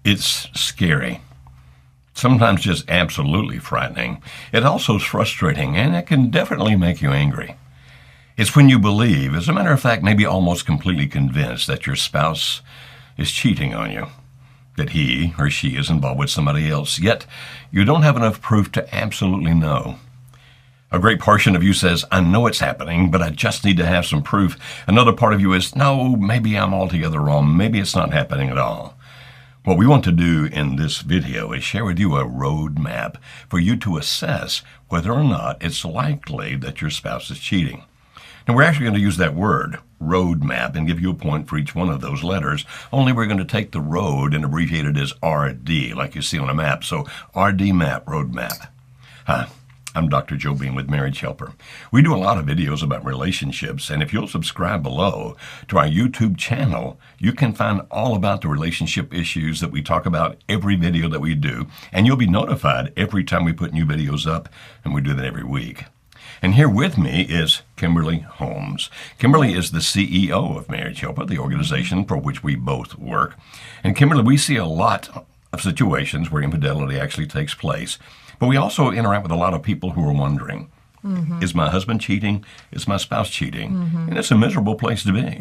It's scary. Sometimes just absolutely frightening. It also is frustrating, and it can definitely make you angry. It's when you believe, as a matter of fact, maybe almost completely convinced that your spouse is cheating on you, that he or she is involved with somebody else, yet you don't have enough proof to absolutely know. A great portion of you says, I know it's happening, but I just need to have some proof. Another part of you is, no, maybe I'm altogether wrong. Maybe it's not happening at all. What we want to do in this video is share with you a roadmap for you to assess whether or not it's likely that your spouse is cheating. Now, we're actually going to use that word, roadmap, and give you a point for each one of those letters, only we're going to take the road and abbreviate it as RD, like you see on a map. So, RD map, roadmap. Hi, I'm Dr. Joe Beam with Marriage Helper. We do a lot of videos about relationships, and if you'll subscribe below to our YouTube channel, you can find all about the relationship issues that we talk about every video that we do, and you'll be notified every time we put new videos up, and we do that every week. And here with me is Kimberly Holmes. Kimberly is the CEO of Marriage Helper, the organization for which we both work. And Kimberly, we see a lot of situations where infidelity actually takes place, but we also interact with a lot of people who are wondering, is my husband cheating? Is my spouse cheating? And it's a miserable place to be.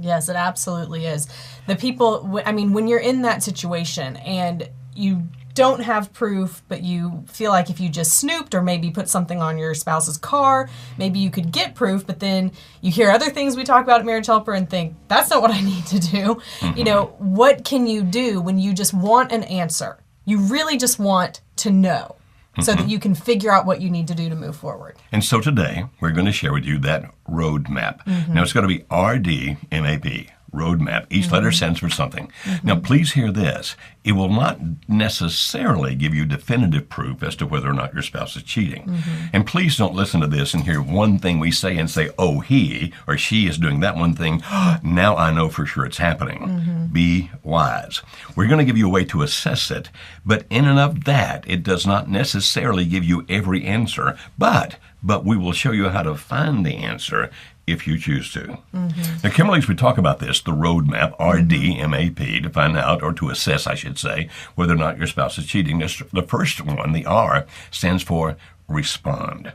Yes, it absolutely is. The people, I mean, when you're in that situation and you don't have proof, but you feel like if you just snooped or maybe put something on your spouse's car, maybe you could get proof, but then you hear other things we talk about at Marriage Helper and think, that's not what I need to do. You know, what can you do when you just want an answer? You really just want to know so that you can figure out what you need to do to move forward. And so today, we're going to share with you that roadmap. Now, it's going to be RDMAP. Roadmap. Each letter stands for something. Now, please hear this. It will not necessarily give you definitive proof as to whether or not your spouse is cheating. And please don't listen to this and hear one thing we say and say, oh, he or she is doing that one thing. Now I know for sure it's happening. Be wise. We're going to give you a way to assess it, but in and of that, it does not necessarily give you every answer, but we will show you how to find the answer if you choose to. Now, Kimberly, as we talk about this, the roadmap, RDMAP, to find out, or to assess, I should say, whether or not your spouse is cheating. The first one, the R, stands for respond.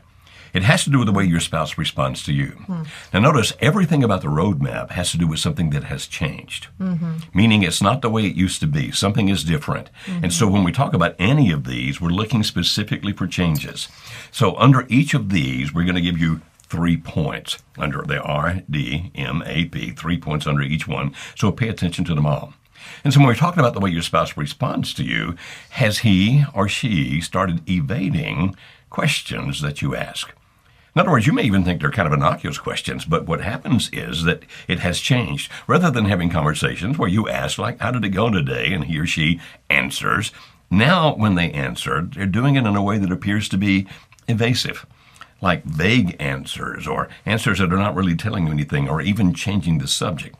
It has to do with the way your spouse responds to you. Now, notice everything about the roadmap has to do with something that has changed, meaning it's not the way it used to be. Something is different. And so when we talk about any of these, we're looking specifically for changes. So under each of these, we're going to give you 3 points under the RDMAP, 3 points under each one. So pay attention to them all. And so when we're talking about the way your spouse responds to you, has he or she started evading questions that you ask? In other words, you may even think they're kind of innocuous questions, but what happens is that it has changed. Rather than having conversations where you ask, like, how did it go today? And he or she answers. Now, when they answer, they're doing it in a way that appears to be evasive, like vague answers or answers that are not really telling you anything or even changing the subject.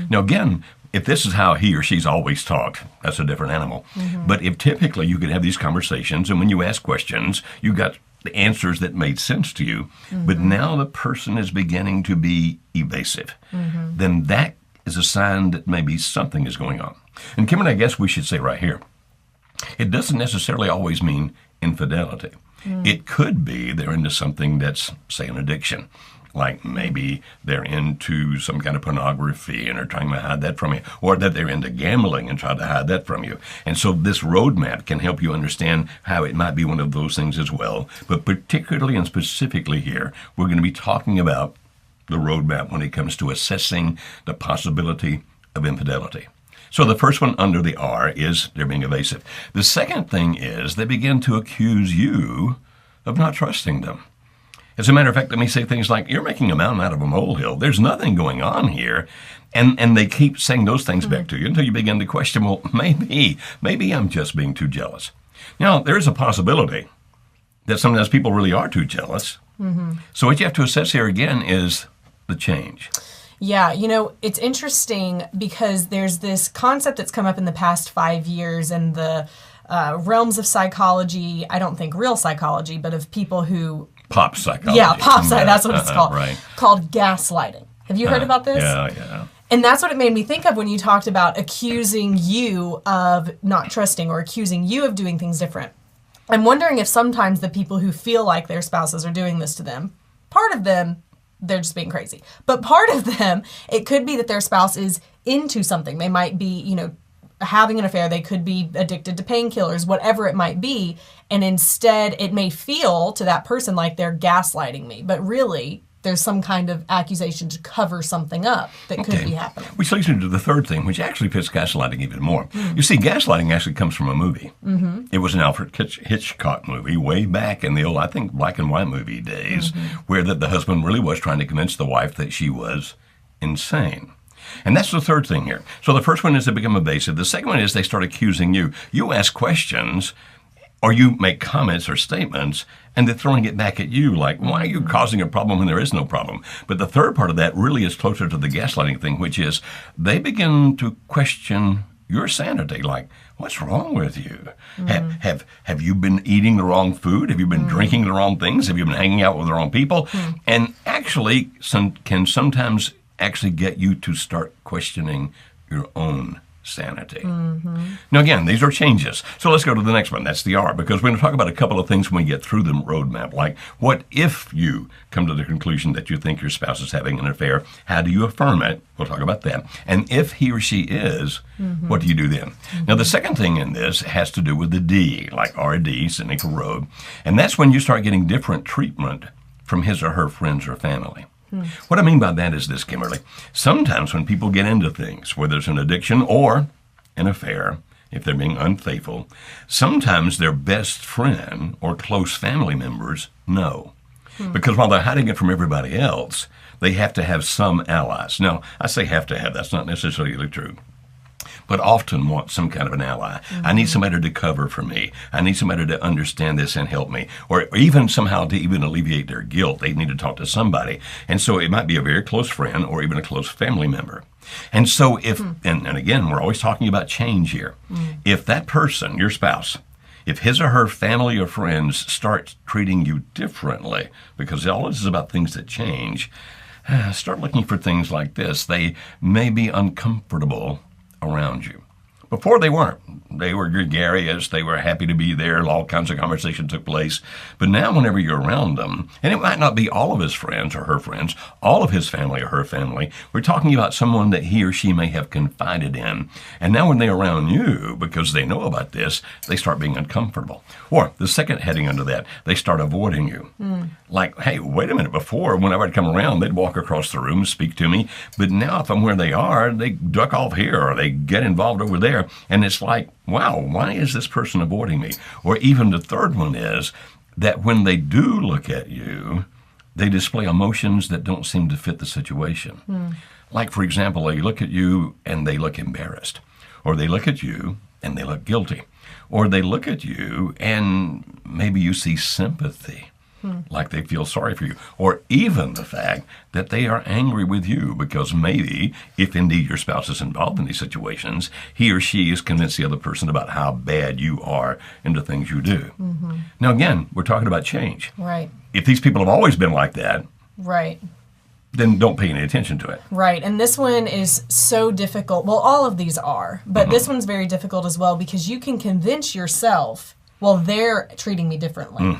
Now, again, if this is how he or she's always talked, that's a different animal. But if typically you could have these conversations and when you ask questions, you got the answers that made sense to you, but now the person is beginning to be evasive, then that is a sign that maybe something is going on. And Kim, and I guess we should say right here, it doesn't necessarily always mean infidelity. It could be they're into something that's, say, an addiction. Like maybe they're into some kind of pornography and are trying to hide that from you, or that they're into gambling and try to hide that from you. And so this roadmap can help you understand how it might be one of those things as well. But particularly and specifically here, we're going to be talking about the roadmap when it comes to assessing the possibility of infidelity. So the first one under the R is they're being evasive. The second thing is they begin to accuse you of not trusting them. As a matter of fact, let me say things like, you're making a mountain out of a molehill. There's nothing going on here. And they keep saying those things back to you until you begin to question, well, maybe I'm just being too jealous. Now, there is a possibility that sometimes people really are too jealous. So what you have to assess here again is the change. Yeah, you know, it's interesting because there's this concept that's come up in the past 5 years in the realms of psychology. I don't think real psychology, but of people who... Pop psychology. Yeah, pop psychology, that's what it's called. Right. Called gaslighting. Have you heard about this? Yeah. And that's what it made me think of when you talked about accusing you of not trusting or accusing you of doing things different. I'm wondering if sometimes the people who feel like their spouses are doing this to them, part of them, they're just being crazy. But part of them, it could be that their spouse is into something. They might be, having an affair. They could be addicted to painkillers, whatever it might be. And instead, it may feel to that person like they're gaslighting me. But really, there's some kind of accusation to cover something up that could be happening. Which leads me to the third thing, which actually fits gaslighting even more. You see, gaslighting actually comes from a movie. It was an Alfred Hitchcock movie way back in the old, I think, black and white movie days, where the husband really was trying to convince the wife that she was insane. And that's the third thing here. So the first one is they become evasive. The second one is they start accusing you. You ask questions, or you make comments or statements, and they're throwing it back at you like, why are you causing a problem when there is no problem? But the third part of that really is closer to the gaslighting thing, which is they begin to question your sanity, like, what's wrong with you? Have you been eating the wrong food? Have you been drinking the wrong things? Have you been hanging out with the wrong people? And actually can sometimes actually get you to start questioning your own sanity. Now, again, these are changes. So let's go to the next one. That's the R, because we're going to talk about a couple of things when we get through the roadmap, like what if you come to the conclusion that you think your spouse is having an affair? How do you affirm it? We'll talk about that. And if he or she is, what do you do then? Now, the second thing in this has to do with the D, like RD, Seneca Road. And that's when you start getting different treatment from his or her friends or family. What I mean by that is this, Kimberly. Sometimes when people get into things, whether it's an addiction or an affair, if they're being unfaithful, sometimes their best friend or close family members know. Because while they're hiding it from everybody else, they have to have some allies. Now, I say have to have. That's not necessarily true. But often want some kind of an ally. I need somebody to cover for me. I need somebody to understand this and help me. Or even somehow to even alleviate their guilt, they need to talk to somebody. And so it might be a very close friend or even a close family member. And so if, and again, we're always talking about change here. If that person, your spouse, if his or her family or friends start treating you differently, because all this is about things that change, start looking for things like this. They may be uncomfortable around you. Before they weren't. They were gregarious. They were happy to be there. All kinds of conversation took place. But now whenever you're around them, and it might not be all of his friends or her friends, all of his family or her family, we're talking about someone that he or she may have confided in. And now when they're around you, because they know about this, they start being uncomfortable. Or the second heading under that, they start avoiding you. Like, hey, wait a minute. Before, whenever I'd come around, they'd walk across the room, speak to me. But now if I'm where they are, they duck off here or they get involved over there. And it's like, wow, why is this person avoiding me? Or even the third one is that when they do look at you, they display emotions that don't seem to fit the situation. Like, for example, they look at you and they look embarrassed. Or they look at you and they look guilty. Or they look at you and maybe you see sympathy. Like they feel sorry for you, or even the fact that they are angry with you because maybe, if indeed your spouse is involved in these situations, he or she is convinced the other person about how bad you are into things you do. Now, again, we're talking about change. Right. If these people have always been like that, right, then don't pay any attention to it. Right. And this one is so difficult. Well, all of these are, but this one's very difficult as well because you can convince yourself, well, they're treating me differently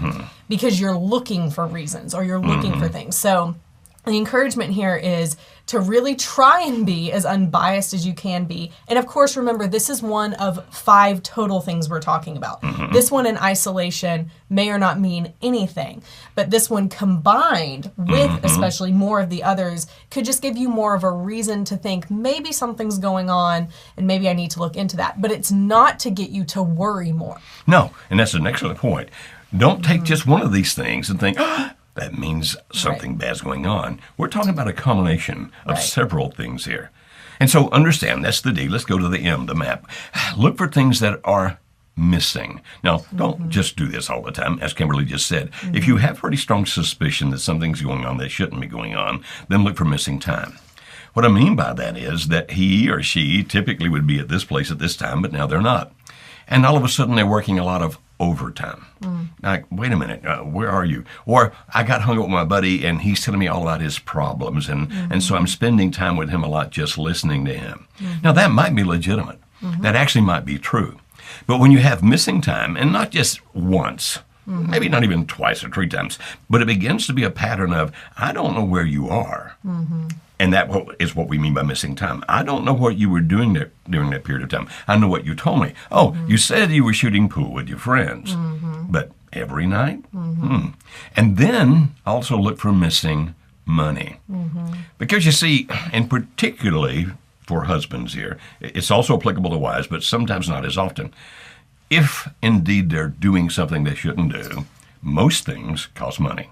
because you're looking for reasons or you're looking for things. So the encouragement here is to really try and be as unbiased as you can be. And of course, remember, this is one of 5 total things we're talking about. This one in isolation may or not mean anything, but this one combined with especially more of the others could just give you more of a reason to think maybe something's going on and maybe I need to look into that. But it's not to get you to worry more. No, and that's an excellent point. Don't take just one of these things and think, that means something bad's going on. We're talking about a combination of several things here. And so understand, that's the D. Let's go to the M, the map. Look for things that are missing. Now, don't just do this all the time, as Kimberly just said. If you have pretty strong suspicion that something's going on that shouldn't be going on, then look for missing time. What I mean by that is that he or she typically would be at this place at this time, but now they're not. And all of a sudden they're working a lot of overtime. Like, wait a minute, where are you? Or I got hung up with my buddy and he's telling me all about his problems, and so I'm spending time with him a lot just listening to him. Now, that might be legitimate. That actually might be true. But when you have missing time, and not just once, maybe not even twice or 3 times, but it begins to be a pattern of, I don't know where you are. And that is what we mean by missing time. I don't know what you were doing there during that period of time. I know what you told me. Oh, you said you were shooting pool with your friends. But every night? And then also look for missing money. Because you see, and particularly for husbands here, it's also applicable to wives, but sometimes not as often. If indeed they're doing something they shouldn't do, most things cost money.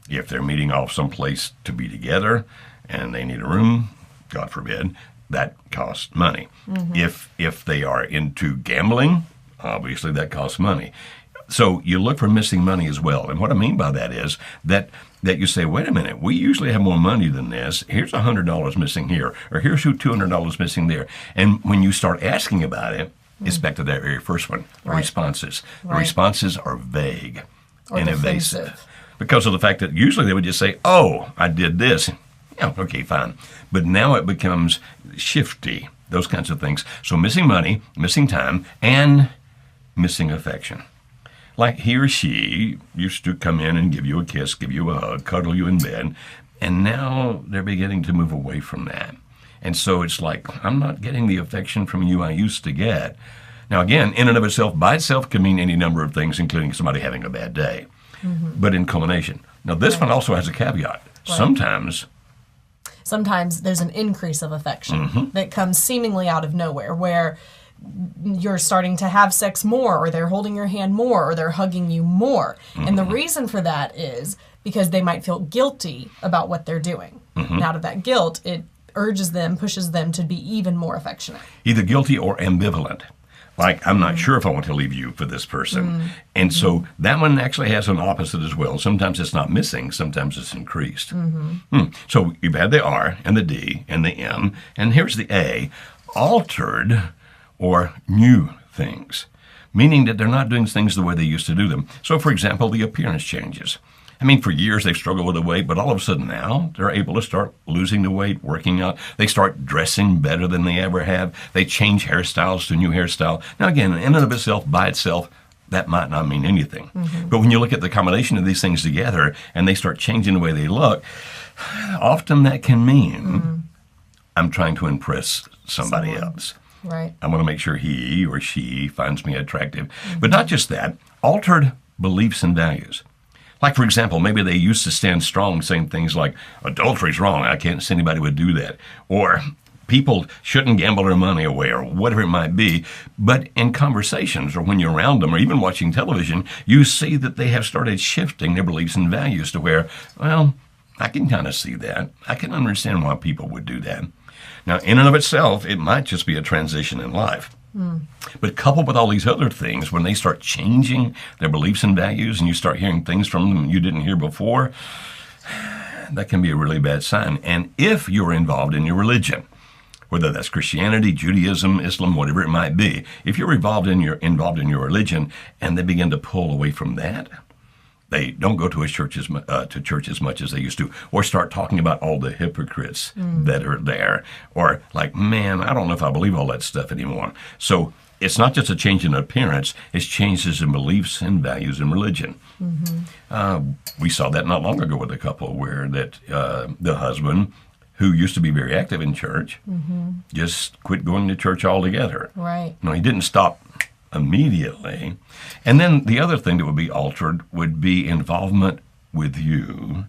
If they're meeting off someplace to be together and they need a room, God forbid, that costs money. If they are into gambling, obviously that costs money. So you look for missing money as well. And what I mean by that is that you say, wait a minute, we usually have more money than this. Here's $100 missing here, or here's $200 missing there. And when you start asking about it, it's back to that very first one, the responses. The responses are vague and evasive. Because of the fact that usually they would just say, oh, I did this. Yeah, okay, fine. But now it becomes shifty, those kinds of things. So missing money, missing time, and missing affection. Like he or she used to come in and give you a kiss, give you a hug, cuddle you in bed, and now they're beginning to move away from that. And so it's like, I'm not getting the affection from you I used to get. Now again, in and of itself, by itself can mean any number of things, including somebody having a bad day. But in culmination. Now this one also has a caveat. Sometimes there's an increase of affection that comes seemingly out of nowhere, where you're starting to have sex more, or they're holding your hand more, or they're hugging you more. And the reason for that is because they might feel guilty about what they're doing. And out of that guilt, it urges them, pushes them to be even more affectionate. Either guilty or ambivalent. Like, I'm not sure if I want to leave you for this person. And so that one actually has an opposite as well. Sometimes it's not missing, sometimes it's increased. So you've had the R and the D and the M, and here's the A, altered or new things, meaning that they're not doing things the way they used to do them. So, for example, the appearance changes. I mean, for years they've struggled with the weight, but all of a sudden now they're able to start losing the weight, working out. They start dressing better than they ever have. They change hairstyles to a new hairstyle. Now, again, in and of itself, by itself, that might not mean anything. But when you look at the combination of these things together and they start changing the way they look, often that can mean I'm trying to impress somebody else. Right. I want to make sure he or she finds me attractive. But not just that, altered beliefs and values. Like, for example, maybe they used to stand strong saying things like, adultery's wrong, I can't see anybody would do that. Or people shouldn't gamble their money away, or whatever it might be. But in conversations, or when you're around them, or even watching television, you see that they have started shifting their beliefs and values to where, well, I can kind of see that. I can understand why people would do that. Now, in and of itself, it might just be a transition in life. But coupled with all these other things, when they start changing their beliefs and values and you start hearing things from them you didn't hear before, that can be a really bad sign. And if you're involved in your religion, whether that's Christianity, Judaism, Islam, whatever it might be, if you're involved in your religion and they begin to pull away from that, they don't go to church as much as they used to, or start talking about all the hypocrites that are there, or like, man, I don't know if I believe all that stuff anymore. So it's not just a change in appearance, it's changes in beliefs and values in religion. We saw that not long ago with a couple where that the husband, who used to be very active in church, just quit going to church altogether. Right. No, he didn't stop immediately. And then the other thing that would be altered would be involvement with you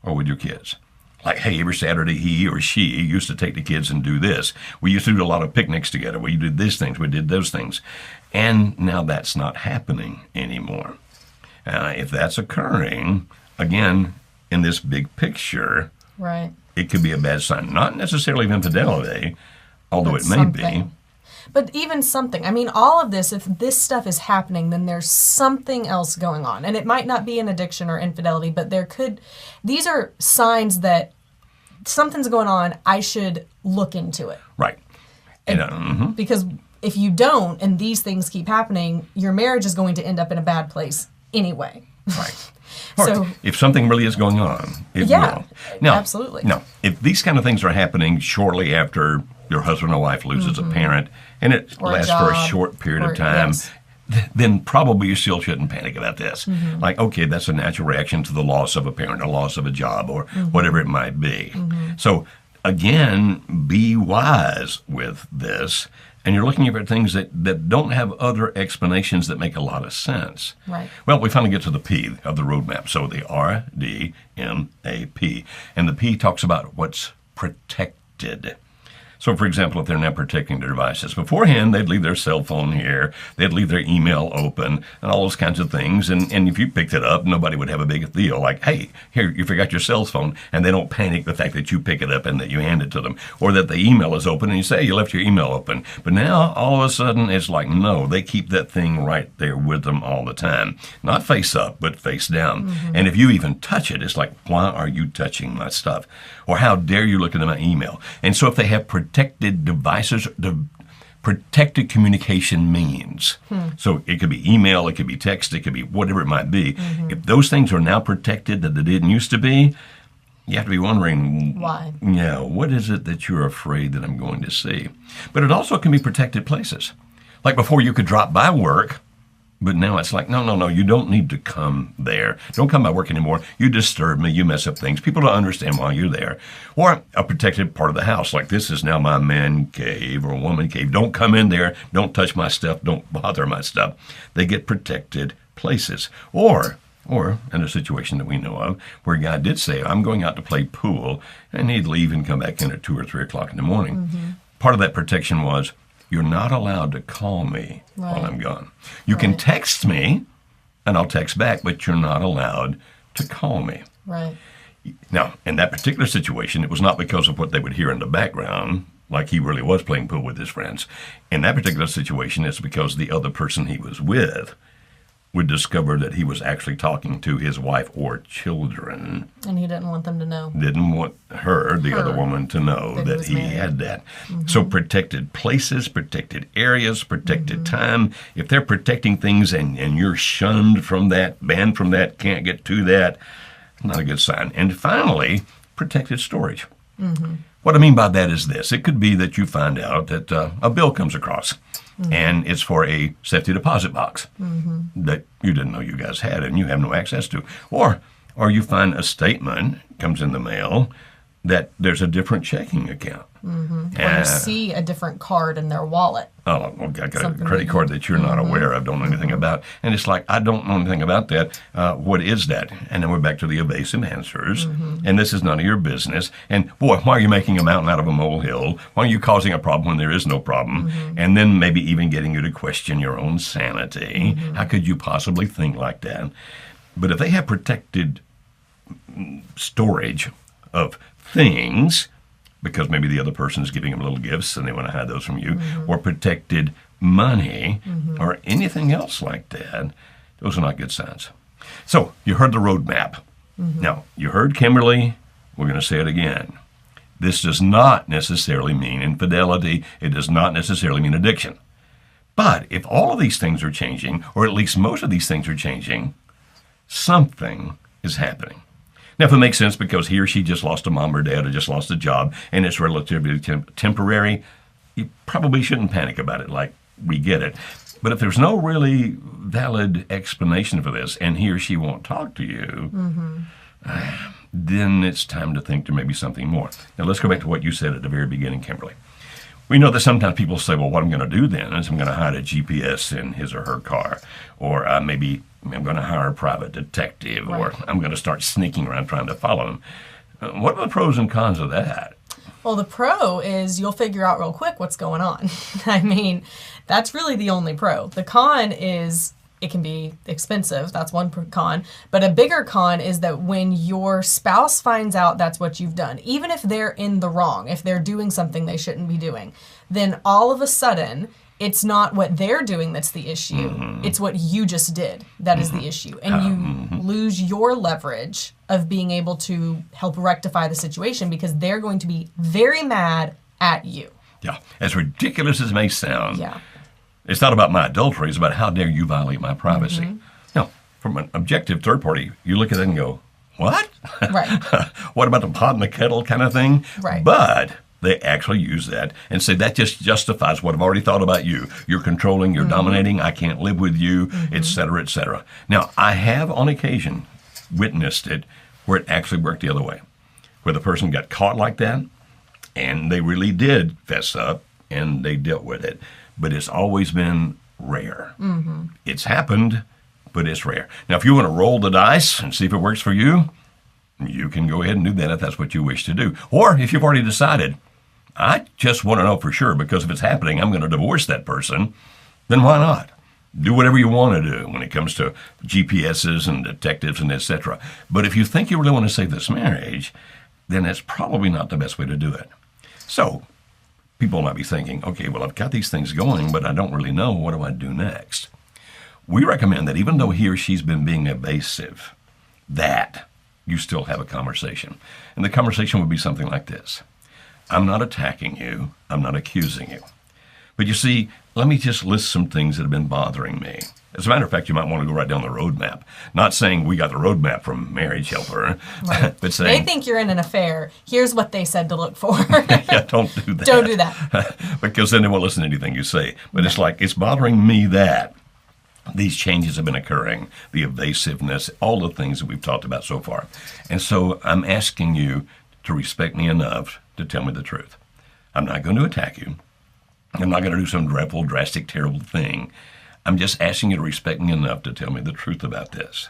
or with your kids. Like, hey, every Saturday he or she used to take the kids and do this. We used to do a lot of picnics together. We did these things. We did those things. And now that's not happening anymore. If that's occurring, again, in this big picture, right, it could be a bad sign. Not necessarily of infidelity, although but it may be. But even something. I mean, all of this, if this stuff is happening, then there's something else going on. And it might not be an addiction or infidelity, but these are signs that something's going on. I should look into it. Right. Because if you don't, and these things keep happening, your marriage is going to end up in a bad place anyway. Right. So, if something really is going on, it will. Now, absolutely. Now, if these kind of things are happening shortly after your husband or wife loses a parent, and it lasts for a short period of time, then probably you still shouldn't panic about this. Like, okay, that's a natural reaction to the loss of a parent, a loss of a job, or whatever it might be. So, again, be wise with this. And you're looking for things that don't have other explanations that make a lot of sense. Right. Well, we finally get to the P of the roadmap. So the RDMAP. And the P talks about what's protected. So, for example, if they're not protecting their devices, beforehand, they'd leave their cell phone here, they'd leave their email open, and all those kinds of things. And if you picked it up, nobody would have a big deal. Like, hey, here, you forgot your cell phone, and they don't panic the fact that you pick it up and that you hand it to them, or that the email is open and you say, you left your email open. But now, all of a sudden, it's like, no, they keep that thing right there with them all the time. Not face up, but face down. And if you even touch it, it's like, why are you touching my stuff? Or how dare you look into my email? And so if they have protected devices, the protected communication means. So it could be email, it could be text, it could be whatever it might be. If those things are now protected that they didn't used to be, you have to be wondering, why? Yeah, what is it that you're afraid that I'm going to see? But it also can be protected places. Like before you could drop by work, but now it's like, no, you don't need to come there. Don't come by work anymore. You disturb me. You mess up things. People don't understand why you're there. Or a protected part of the house, like this is now my man cave or woman cave. Don't come in there. Don't touch my stuff. Don't bother my stuff. They get protected places. Or in a situation that we know of, where a guy did say, I'm going out to play pool, and he'd leave and come back in at 2 or 3 o'clock in the morning. Part of that protection was, you're not allowed to call me while I'm gone. You can text me, and I'll text back, but you're not allowed to call me. Right. Now, in that particular situation, it was not because of what they would hear in the background, like he really was playing pool with his friends. In that particular situation, it's because the other person he was with would discover that he was actually talking to his wife or children. And he didn't want them to know. Didn't want the other woman, to know that he had that. So protected places, protected areas, protected time. If they're protecting things and you're shunned from that, banned from that, can't get to that, not a good sign. And finally, protected storage. What I mean by that is this. It could be that you find out that a bill comes across. And it's for a safety deposit box that you didn't know you guys had and you have no access to. Or you find a statement comes in the mail that there's a different checking account. Or you see a different card in their wallet. Oh, well, I got a credit card that you're not aware of, don't know anything about. And it's like, I don't know anything about that. What is that? And then we're back to the evasive answers. And this is none of your business. And boy, why are you making a mountain out of a molehill? Why are you causing a problem when there is no problem? And then maybe even getting you to question your own sanity. How could you possibly think like that? But if they have protected storage of things, because maybe the other person is giving them little gifts and they want to hide those from you, or protected money, or anything else like that, those are not good signs. So you heard the roadmap. Now, you heard Kimberly. We're going to say it again. This does not necessarily mean infidelity. It does not necessarily mean addiction. But if all of these things are changing, or at least most of these things are changing, something is happening. Now, if it makes sense because he or she just lost a mom or dad or just lost a job and it's relatively temporary, you probably shouldn't panic about it, like we get it. But if there's no really valid explanation for this and he or she won't talk to you, then it's time to think there may be something more. Now, let's go back to what you said at the very beginning, Kimberly. We know that sometimes people say, well, what I'm going to do then is I'm going to hide a GPS in his or her car, or maybe I'm going to hire a private detective, or I'm going to start sneaking around trying to follow him. What are the pros and cons of that? Well, the pro is you'll figure out real quick what's going on. I mean, that's really the only pro. The con is it can be expensive. That's one con. But a bigger con is that when your spouse finds out that's what you've done, even if they're in the wrong, if they're doing something they shouldn't be doing, then all of a sudden, it's not what they're doing that's the issue. It's what you just did that is the issue. And you lose your leverage of being able to help rectify the situation because they're going to be very mad at you. Yeah, as ridiculous as it may sound, It's not about my adultery. It's about how dare you violate my privacy. Now, from an objective third party, you look at it and go, what? Right. What about the pot and the kettle kind of thing? Right. But they actually use that and say that just justifies what I've already thought about you. You're controlling, you're dominating, I can't live with you, et cetera, et cetera. Now, I have on occasion witnessed it where it actually worked the other way, where the person got caught like that and they really did fess up and they dealt with it. But it's always been rare. It's happened, but it's rare. Now, if you want to roll the dice and see if it works for you, you can go ahead and do that if that's what you wish to do. Or if you've already decided, I just want to know for sure because if it's happening, I'm going to divorce that person, then why not? Do whatever you want to do when it comes to GPSs and detectives and et cetera. But if you think you really want to save this marriage, then that's probably not the best way to do it. So people might be thinking, okay, well, I've got these things going, but I don't really know. What do I do next? We recommend that even though he or she's been being evasive, that you still have a conversation. And the conversation would be something like this. I'm not attacking you. I'm not accusing you. But you see, let me just list some things that have been bothering me. As a matter of fact, you might want to go right down the roadmap. Not saying we got the roadmap from Marriage Helper, right. but saying... They think you're in an affair. Here's what they said to look for. Yeah, don't do that. Don't do that. Because then they won't listen to anything you say. But it's like, it's bothering me that these changes have been occurring, the evasiveness, all the things that we've talked about so far. And so I'm asking you to respect me enough to tell me the truth. I'm not going to attack you. I'm not going to do some dreadful, drastic, terrible thing. I'm just asking you to respect me enough to tell me the truth about this.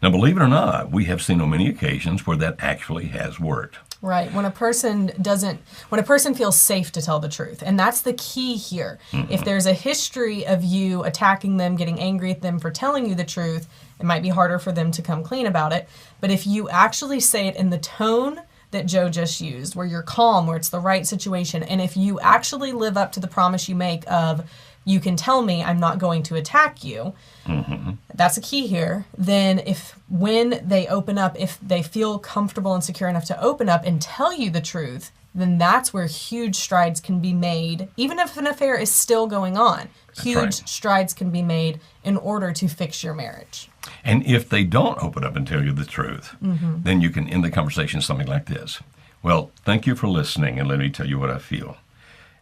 Now, believe it or not, we have seen on many occasions where that actually has worked. Right. When a person feels safe to tell the truth. And that's the key here. If there's a history of you attacking them, getting angry at them for telling you the truth, it might be harder for them to come clean about it. But if you actually say it in the tone that Joe just used, where you're calm, where it's the right situation, and if you actually live up to the promise you make of, you can tell me I'm not going to attack you, that's a key here, then when they open up, if they feel comfortable and secure enough to open up and tell you the truth, then that's where huge strides can be made, even if an affair is still going on. Huge strides can be made in order to fix your marriage. And if they don't open up and tell you the truth, then you can end the conversation something like this. Well, thank you for listening, and let me tell you what I feel.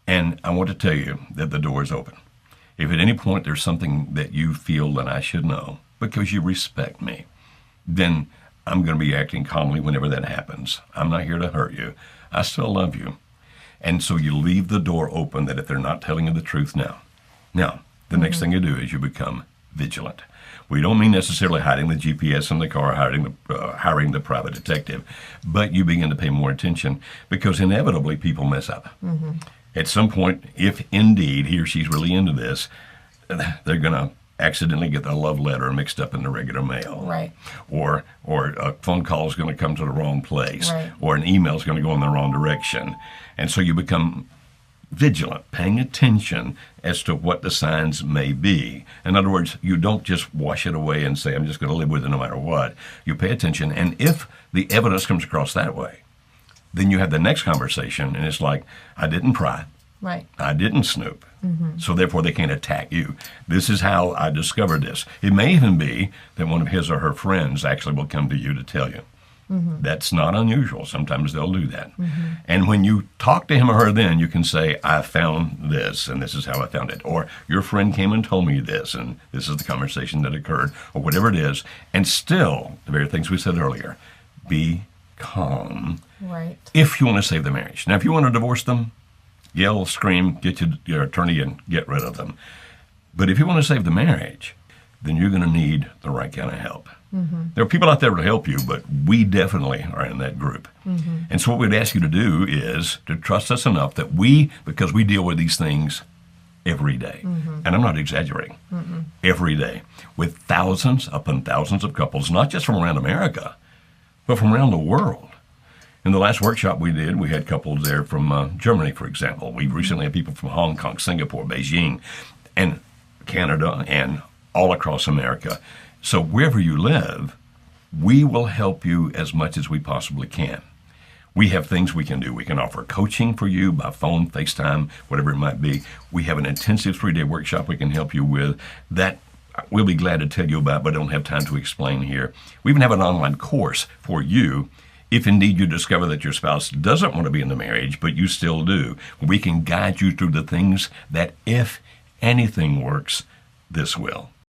And I want to tell you that the door is open. If at any point there's something that you feel that I should know, because you respect me, then I'm going to be acting calmly whenever that happens. I'm not here to hurt you. I still love you. And so you leave the door open that if they're not telling you the truth now, the next thing you do is you become vigilant. We don't mean necessarily hiding the GPS in the car, hiring the private detective, but you begin to pay more attention because inevitably people mess up. At some point, if indeed he or she's really into this, they're going to accidentally get the love letter mixed up in the regular mail. Right. Or a phone call is going to come to the wrong place. Right. Or an email is going to go in the wrong direction. And so you become vigilant, paying attention as to what the signs may be. In other words, you don't just wash it away and say, I'm just going to live with it no matter what. You pay attention, and if the evidence comes across that way, then you have the next conversation, and it's like, I didn't pry. Right. I didn't snoop. So therefore they can't attack you. This is how I discovered this. It may even be that one of his or her friends actually will come to you to tell you. That's not unusual. Sometimes they'll do that. And when you talk to him or her, then you can say, I found this, and this is how I found it. Or your friend came and told me this, and this is the conversation that occurred, or whatever it is. And still, the very things we said earlier, be calm. Right. If you want to save the marriage. Now, if you want to divorce them, yell, scream, get your attorney and get rid of them. But if you want to save the marriage, then you're going to need the right kind of help. There are people out there to help you, but we definitely are in that group. And so what we'd ask you to do is to trust us enough that because we deal with these things every day, and I'm not exaggerating, every day, with thousands upon thousands of couples, not just from around America, but from around the world. In the last workshop we did, we had couples there from Germany, for example. We recently had people from Hong Kong, Singapore, Beijing, and Canada, and all across America. So wherever you live, we will help you as much as we possibly can. We have things we can do. We can offer coaching for you by phone, FaceTime, whatever it might be. We have an intensive 3-day workshop we can help you with. That we'll be glad to tell you about, but I don't have time to explain here. We even have an online course for you if indeed you discover that your spouse doesn't want to be in the marriage, but you still do. We can guide you through the things that, if anything works, this will.